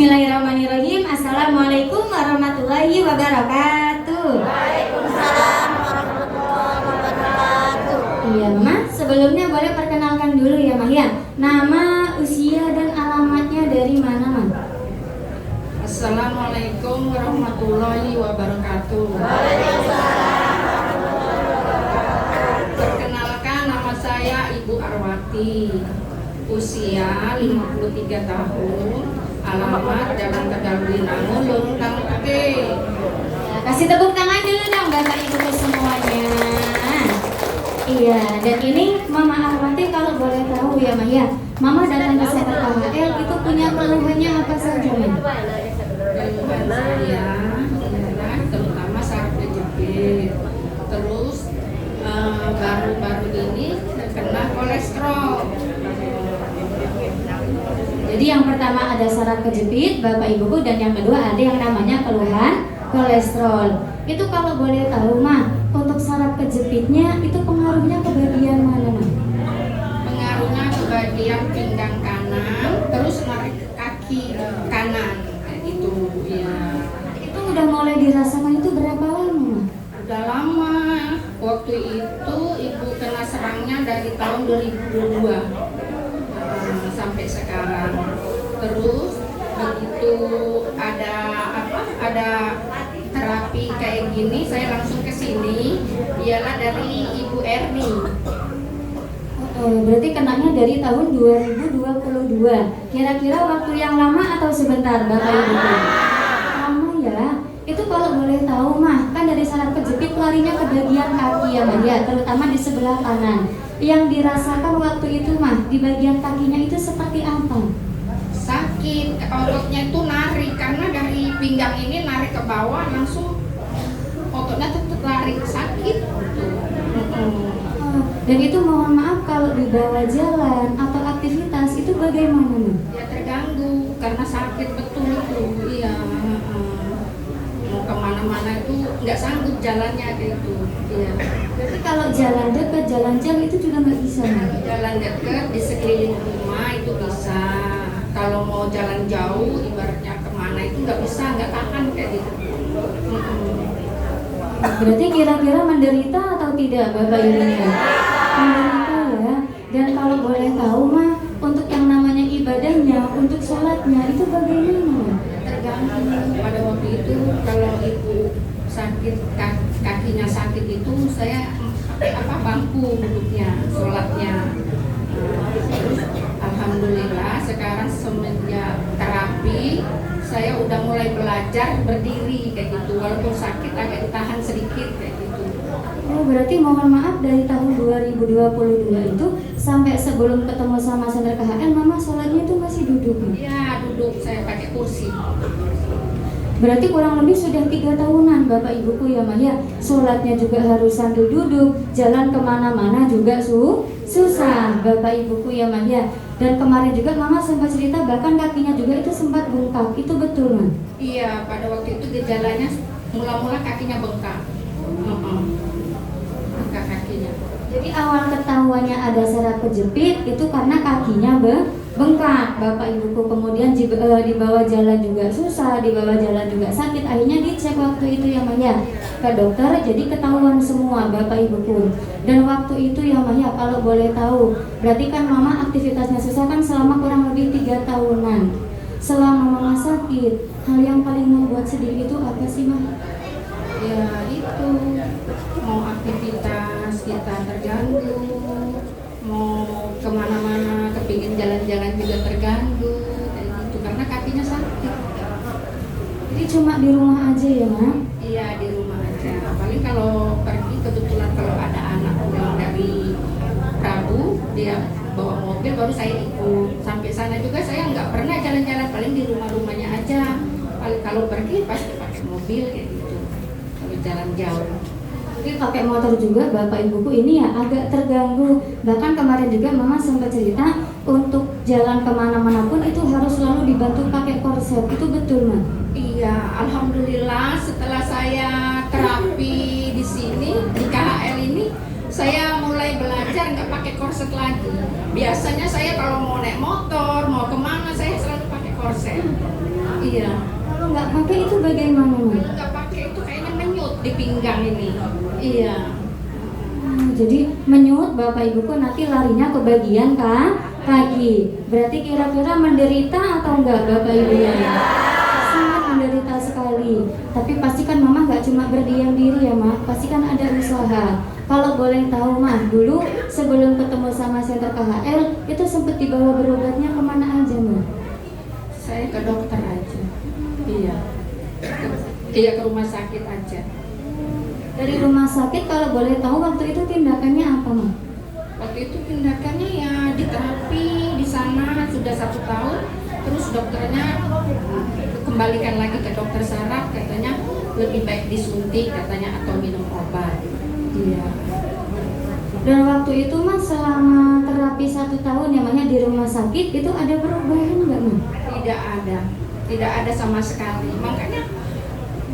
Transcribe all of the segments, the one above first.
Bismillahirrahmanirrahim. Assalamualaikum warahmatullahi wabarakatuh. Waalaikumsalam warahmatullahi wabarakatuh. Iya, Mama. Sebelumnya boleh perkenalkan dulu ya, Mah ya. Nama, usia dan alamatnya dari mana, Mah? Assalamualaikum warahmatullahi wabarakatuh. Waalaikumsalam. Perkenalkan, nama saya Ibu Arwati. Usia 53 tahun. Alamat Jalan Tegal Binangun, Lurung Tangke. Kasih tepuk tangan dulu dong Bapak Ibu semuanya. Iya, dan ini Mama Arwati kalau boleh tahu ya, Mah ya. Mama datang ke Center KHL itu punya keluhannya apa saja, Mah? Keluhan saya adalah terutama saraf kejepit. Terus baru-baru ini kena kolesterol. Jadi yang pertama ada saraf kejepit, Bapak Ibuku, dan yang kedua ada yang namanya keluhan kolesterol. Itu kalau boleh tahu, Mah, untuk saraf kejepitnya itu pengaruhnya ke bagian mana, Mah? Pengaruhnya ke bagian pinggang kanan, terus narik ke kaki kanan, kayak gitu ya. Itu udah mulai dirasakan itu berapa lama, Mah? Udah lama. Waktu itu ibu kena serangnya dari tahun 2022 sampai sekarang. Terus begitu ada terapi kayak gini, saya langsung ke sini. Ialah dari Ibu Erni. Berarti kenanya dari tahun 2022. Kira-kira waktu yang lama atau sebentar, Bapak Ibu? Lama ya. Itu kalau boleh tahu, Mah, kan dari saraf kejepit larinya ke bagian kaki ya, Mah ya, terutama di sebelah kanan. Yang dirasakan waktu itu, Mah, di bagian kakinya itu seperti apa? Sakit, ototnya itu narik karena dari pinggang ini narik ke bawah langsung ototnya tetap lari, sakit. Dan itu mohon maaf kalau dibawa jalan atau aktivitas itu bagaimana, Mah? Ya terganggu karena sakit betul itu. Iya. Mau kemana-mana itu nggak sanggup jalannya kayak itu. Iya. Berarti kalau jalan dekat, jalan jauh itu juga nggak bisa, Mah? Jalan dekat di sekeliling rumah itu bisa. Kalau mau jalan jauh, ibaratnya kemana itu nggak bisa, nggak tahan kayak gitu. Berarti kira-kira menderita atau tidak, Bapak Ibu? Menderita ya. Dan kalau boleh tahu, Mah, untuk yang namanya ibadahnya, untuk sholatnya itu bagaimana? Terganggu pada waktu itu kalau ibu sakit kakinya sakit itu saya pakai bangku duduknya, sholatnya. Terus alhamdulillah sekarang semenjak terapi saya udah mulai belajar berdiri kayak gitu, walaupun sakit agak ditahan sedikit kayak gitu. Oh, berarti mohon maaf dari tahun 2022 itu sampai sebelum ketemu sama Center KHL, Mama sholatnya itu masih duduk, Mah? Ya duduk, saya pakai kursi. Berarti kurang lebih sudah 3 tahunan Bapak Ibuku ya, Mah ya. Sholatnya juga harus sambil duduk, jalan kemana-mana juga susah Bapak Ibuku ya, Mah ya. Dan kemarin juga Mama sempat cerita bahkan kakinya juga itu sempat bengkak, itu betul, Mah? Iya, pada waktu itu gejalanya mula-mula kakinya bengkak. Bengkak kakinya. Jadi awal ketahuannya ada saraf kejepit itu karena kakinya bengkak Bapak Ibuku. Kemudian dibawa jalan juga susah, dibawa jalan juga sakit. Akhirnya dicek waktu itu ya, Mah ya, ke dokter, jadi ketahuan semua Bapak Ibuku. Dan waktu itu ya, Mah ya, kalau boleh tahu, berarti kan Mama aktivitasnya susah kan selama kurang lebih 3 tahunan. Selama Mama sakit, hal yang paling membuat sedih itu apa sih, Mah? Ya itu, mau aktivitas kita terganggu, mau kemana-mana kepingin jalan-jalan juga terganggu kayak gitu karena kakinya sakit. Jadi cuma di rumah aja ya, Mah? Iya, di rumah aja. Paling kalau pergi kebetulan kalau ada anak pulang dari Prabu, dia bawa mobil baru saya ikut. Sampai sana juga saya nggak pernah jalan-jalan, paling di rumah-rumahnya aja. Paling kalau pergi pasti pakai mobil kayak gitu. Kalau jalan jauh. Jadi pakai motor juga Bapak Ibuku ini ya agak terganggu. Bahkan kemarin juga Mama sempat cerita untuk jalan kemana-mana pun itu harus selalu dibantu pakai korset. Itu betul, Mah? Iya, alhamdulillah setelah saya terapi di sini di KHL ini, saya mulai belajar nggak pakai korset lagi. Biasanya saya kalau mau naik motor, mau kemana saya selalu pakai korset. Iya. Kalau nggak pakai itu bagaimana, Ma? Kalau nggak pakai itu kayaknya menyut di pinggang ini. Iya. Jadi menyut Bapak Ibuku nanti larinya ke bagian kaki. Berarti kira-kira menderita atau enggak Bapak Ibunya? Sangat menderita sekali. Tapi pastikan Mama nggak cuma berdiam diri ya, Ma. Pastikan ada usaha. Kalau boleh tahu, Ma, dulu sebelum ketemu sama Center KHL itu sempat dibawa berobatnya kemana aja, Ma? Saya ke dokter aja. Iya. Iya, ke rumah sakit aja. Dari rumah sakit kalau boleh tahu waktu itu tindakannya apa, Ma? Waktu itu tindakannya ya diterapi di sana sudah 1 tahun. Terus dokternya kembalikan lagi ke dokter saraf, katanya lebih baik disuntik katanya atau minum obat. Iya. Dan waktu itu, Mas, selama terapi 1 tahun namanya di rumah sakit itu ada perubahan nggak, Ma? Tidak ada sama sekali. Makanya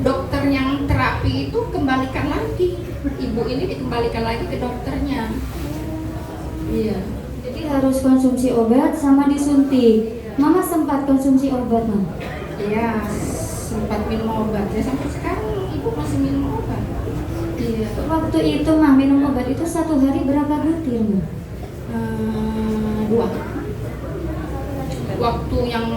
dokter yang terapi itu kembalikan lagi, ibu ini dikembalikan lagi ke dokternya. Iya. Jadi harus konsumsi obat sama disuntik. Mama sempat konsumsi obat, Ma? Iya, sempat minum obat. Ya sampai sekarang ibu masih minum obat. Iya. Waktu itu, Ma, minum obat itu 1 hari berapa butir, Ma? 2. Waktu yang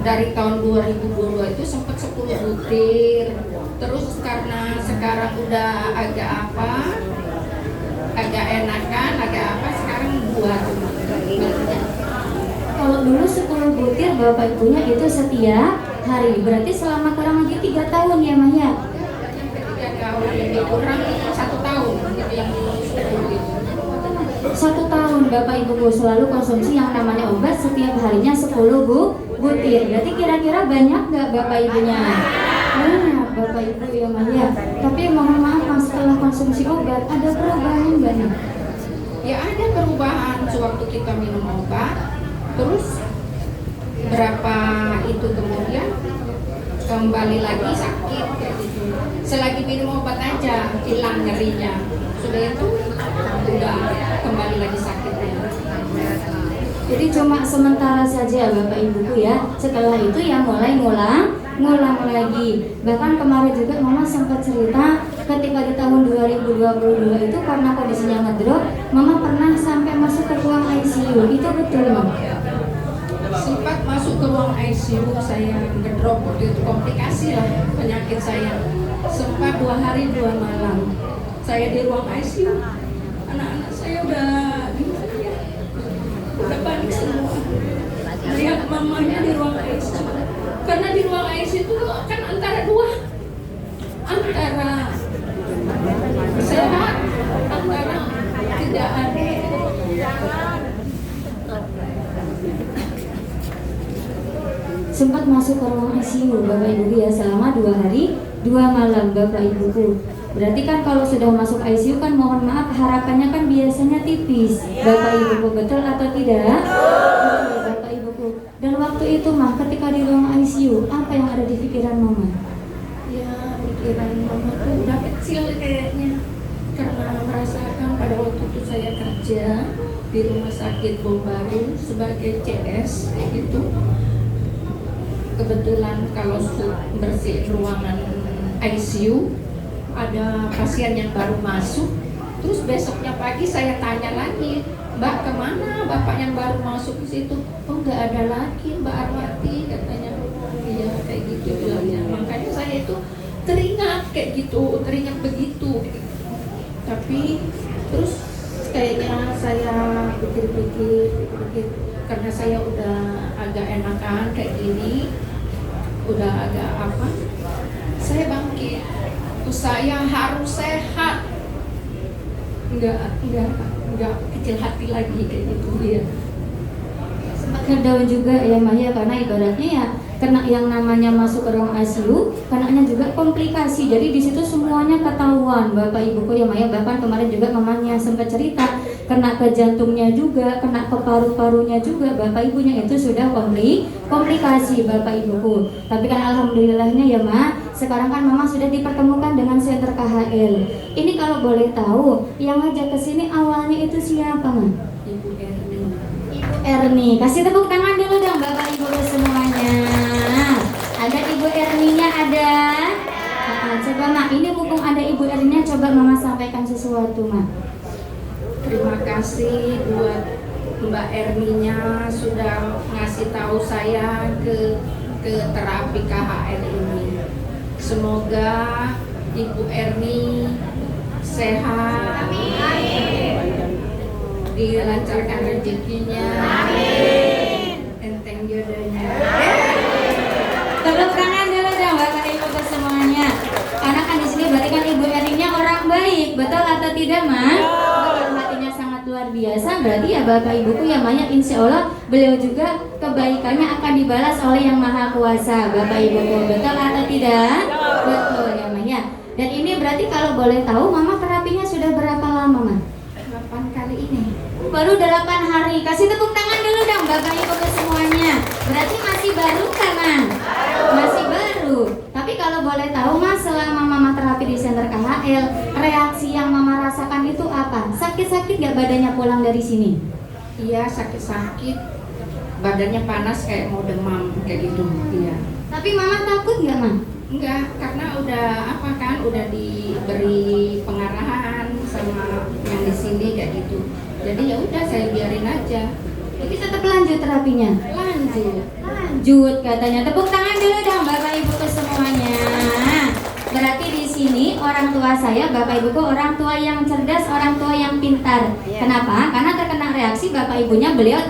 dari tahun 2022 itu sempat 10 butir. Terus karena sekarang udah agak enakan, sekarang 2 cuma. Kalau dulu 10 butir Bapak Ibunya itu setiap hari. Berarti selama kurang lebih 3 tahun ya, Ma, ya? Sampai 3 tahun, lebih kurang 1 tahun gitu yang 10 itu. 1 tahun Bapak Ibu selalu konsumsi yang namanya obat setiap harinya 10 butir. Berarti kira-kira banyak nggak Bapak Ibunya? Banyak Bapak Ibu ya, Ma, ya. Tapi mohon maaf, Mas, setelah konsumsi obat ada perubahan nggak nih? Ya ada perubahan sewaktu kita minum obat. Terus berapa itu kemudian kembali lagi sakit kayak gitu. Selagi minum obat aja hilang nyerinya. Sudah itu udah kembali lagi sakitnya. Jadi cuma sementara saja Bapak Ibuku ya. Setelah itu ya mulai ngulang lagi. Bahkan kemarin juga Mama sempat cerita ketika di tahun 2022 itu karena kondisinya ngedrop, Mama pernah sampai masuk ke ruang ICU. Itu betul, Mama? Sempat masuk ke ruang ICU, saya ngedrop waktu itu, komplikasi lah penyakit saya. Sempat 2 hari 2 malam saya di ruang ICU. Anak-anak saya udah gimana ya, udah panik semua lihat mamanya di ruang ICU. Karena di ruang ICU itu kan antara sehat, antara tidak ada. Sempat masuk ke ruang ICU Bapak Ibu ya selama 2 hari 2 malam Bapak Ibuku. Berarti kan kalau sudah masuk ICU kan mohon maaf harapannya kan biasanya tipis Bapak Ibuku, betul atau tidak? Betul Bapak Ibuku. Dan waktu itu mah ketika di ruang ICU apa yang ada di pikiran Mama? Ya pikiran Mama tuh udah kecil kayaknya, karena merasakan pada waktu itu saya kerja di rumah sakit Bombaru sebagai CS kayak gitu. Kebetulan kalau bersih ruangan ICU ada pasien yang baru masuk, terus besoknya pagi saya tanya lagi, Mbak kemana bapak yang baru masuk ke situ? Oh nggak ada lagi Mbak Arwati katanya. Iya kayak gitu bilangnya. Makanya saya itu teringat kayak gitu, teringat begitu. Tapi terus kayaknya saya pikir karena saya udah agak enakan kayak gini, udah agak saya bangkit. Saya harus sehat, enggak kecil hati lagi kayak gitu ya. Sempat ngedown juga ya Maya, karena ibaratnya ya kena yang namanya masuk ke ruang ICU, kenanya juga komplikasi. Jadi di situ semuanya ketahuan Bapak Ibuku ya Maya. Bahkan kemarin juga mamanya sempat cerita kena ke jantungnya juga, kena ke paru-parunya juga. Bapak Ibunya itu sudah komplikasi Bapak Ibuku. Tapi kan alhamdulillahnya ya Ma, sekarang kan Mama sudah dipertemukan dengan Center KHL. Ini kalau boleh tahu, yang ngajak ke sini awalnya itu siapa Ma? Ibu Erni. Erni, kasih tepuk tangan dulu dong Bapak Ibu semuanya. Coba Ma, ini mumpung ada Ibu Erina, coba Mama sampaikan sesuatu Ma. Terima kasih buat Mbak Erninya sudah ngasih tahu saya ke terapi KHL ini. Semoga Ibu Erni sehat, dilancarkan rezekinya, enteng jodohnya. Tepuk tangan dulu dong Bapak Ibu semuanya. Karena kan di sini berarti kan Ibu Erninya orang baik, betul atau tidak Mas? Betul, hatinya sangat luar biasa. Berarti ya Bapak Ibuku yang banyak, insya Allah beliau juga kebaikannya akan dibalas oleh Yang Maha Kuasa. Bapak Ibuku, betul atau tidak? Betul ya Maya. Dan ini berarti kalau boleh tahu Mama terapinya sudah berapa lama Ma? 8 kali ini. Baru 8 hari. Kasih tepuk tangan dulu dong Bapak Ibu semuanya. Berarti masih baru kan Ma? Masih baru. Tapi kalau boleh tahu Mas, selama Mama terapi di Center KHL, reaksi yang Mama rasakan itu apa? Sakit-sakit gak badannya pulang dari sini? Iya, sakit-sakit, badannya panas kayak mau demam kayak gitu. Iya. Tapi Mama takut gak Ma? Enggak, karena udah udah diberi pengarahan sama yang di sini kayak gitu. Jadi ya udah saya biarin aja. Tapi tetap lanjut terapinya. Lanjut katanya. Tepuk tangan dulu dong Bapak Ibuku semuanya. Berarti di sini orang tua saya, Bapak Ibuku orang tua yang cerdas, orang tua yang pintar. Kenapa? Karena terkena reaksi Bapak Ibunya, beliau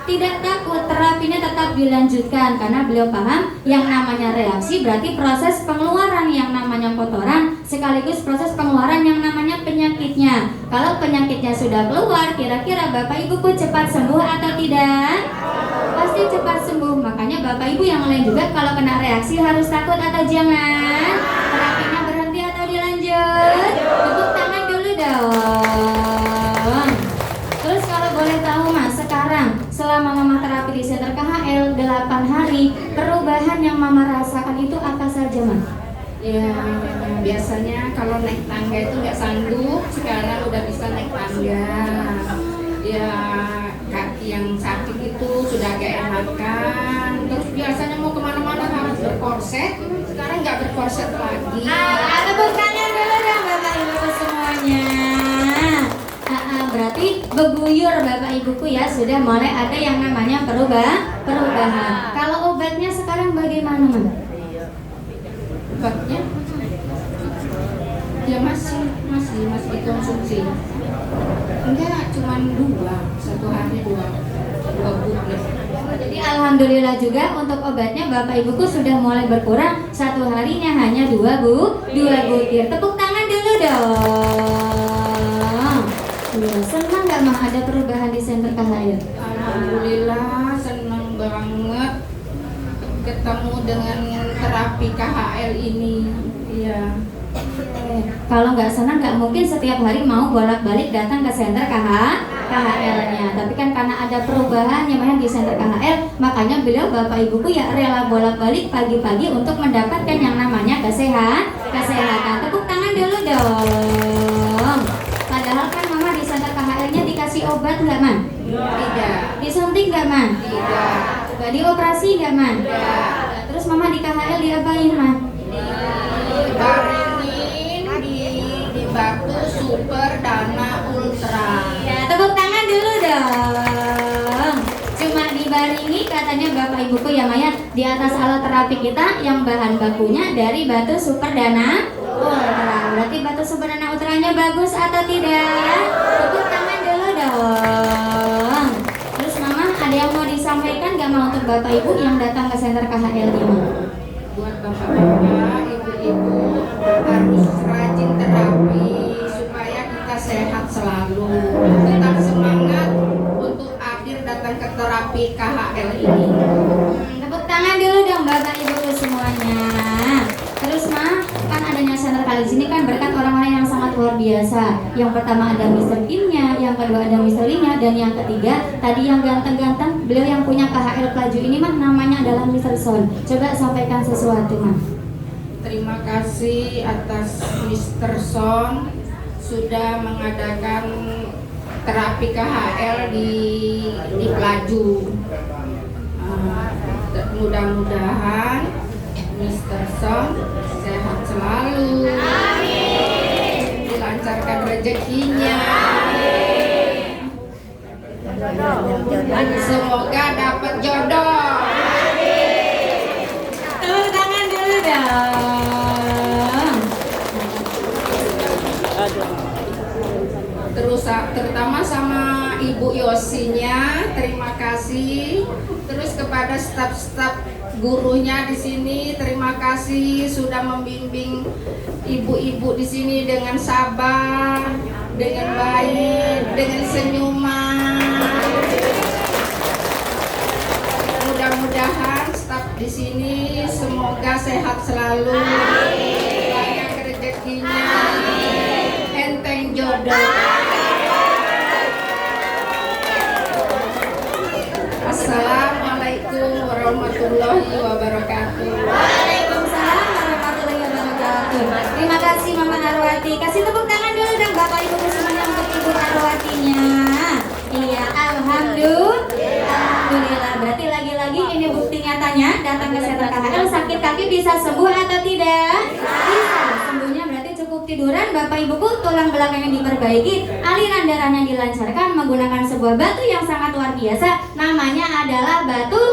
tidak takut, terapinya tetap dilanjutkan karena beliau paham yang namanya reaksi berarti proses pengeluaran yang namanya kotoran sekaligus proses pengeluaran yang namanya penyakitnya. Kalau penyakitnya sudah keluar, kira-kira Bapak Ibuku cepat sembuh atau tidak? Pasti cepat sembuh. Makanya Bapak Ibu yang lain juga kalau kena reaksi harus takut atau jangan? Terapinya berhenti atau dilanjut? Tepuk tangan dulu dong. Terus kalau boleh tahu Mas, sekarang selama Mama terapi di Center KHL 8 hari, perubahan yang Mama rasakan itu apa saja Mas? Ya, biasanya kalau naik tangga itu nggak sanggup, sekarang udah bisa naik tangga. Ya, kaki yang sakit itu sudah agak enakan. Terus biasanya mau kemana-mana harus berkorset, sekarang nggak berkorset lagi. Tepuk tangan dulu dong Bapak Ibu semuanya. Berarti beguyur Bapak Ibuku ya, sudah mulai ada yang namanya perubahan. Kalau obatnya sekarang bagaimana Man? Obatnya ya masih dikonsumsi. Enggak, cuma 2, satu hari 2 butir. Jadi alhamdulillah juga untuk obatnya Bapak Ibuku sudah mulai berkurang, satu harinya hanya 2 butir. Tepuk tangan dulu dong. Senang gak Mah ada perubahan di Center KHL? Alhamdulillah senang banget ketemu dengan terapi KHL ini. Iya. Kalau nggak senang nggak mungkin setiap hari mau bolak-balik datang ke Center KHL-nya. Tapi kan karena ada perubahan yang di Center KHL, makanya beliau Bapak Ibuku ya rela bolak-balik pagi-pagi untuk mendapatkan yang namanya kesehatan. Tepuk tangan dulu dong. Padahal kan Mama di Center KHL-nya dikasih obat nggak Man? Tidak. Disuntik nggak Man? Tidak. Nggak dioperasi nggak Man? Tidak. Terus Mama di KHL diapain Man? Dibaringin di batu super dana ultra. Ya, tepuk tangan dulu dong. Cuma dibaringi katanya Bapak Ibuku ya Maya, di atas alat terapi kita yang bahan bakunya dari batu super dana ultra. Berarti batu super dana ultranya bagus atau tidak? Tepuk tangan dulu dong. Terus Mama ada yang mau disampaikan gak mau untuk Bapak Ibu yang datang ke Center KHL ini? Buat bapak-bapak, ibu-ibu harus rajin terapi supaya kita sehat selalu. Tetap semangat untuk hadir datang ke terapi KHL ini. Tepuk tangan dulu dong Bapak Ibu semuanya. Terus Ma, kan adanya Center kali sini kan berkat orang-orang yang sangat luar biasa. Yang pertama ada Mr. Kim-nya, yang kedua ada Mr. Lee-nya, dan yang ketiga tadi yang ganteng-ganteng, beliau yang punya KHL Pelaju ini mah namanya adalah Mr. Son. Coba sampaikan sesuatu Ma. Terima kasih atas Mr. Son sudah mengadakan terapi KHL di Pelaju. Mudah-mudahan Mr. Son sehat selalu. selalu. Dilancarkan rezekinya. Semoga dapat jodoh. Tepuk tangan dulu dong. Terus terutama sama Ibu Yosinya, terima kasih. Terus kepada staf-staf gurunya di sini, terima kasih sudah membimbing ibu-ibu di sini dengan sabar, dengan baik, dengan senyuman. Mudah-mudahan staf di sini semoga sehat selalu, banyak rezekinya, enteng jodoh. Assalamualaikum warahmatullahi wabarakatuh. Waalaikumsalam warahmatullahi wabarakatuh. Terima kasih Mama Arwati. Kasih tepuk tangan dulu dong Bapak Ibu semuanya untuk Ibu Arwatinya. Iya, alhamdulillah. Berarti lagi-lagi ini bukti nyatanya datang ke sentra KHL sakit kaki bisa sembuh atau tidak? Bisa. Sembuhnya berarti cukup tiduran Bapak Ibuku, tulang belakangnya diperbaiki, aliran darahnya dilancarkan menggunakan sebuah batu yang sangat luar biasa. Namanya adalah batu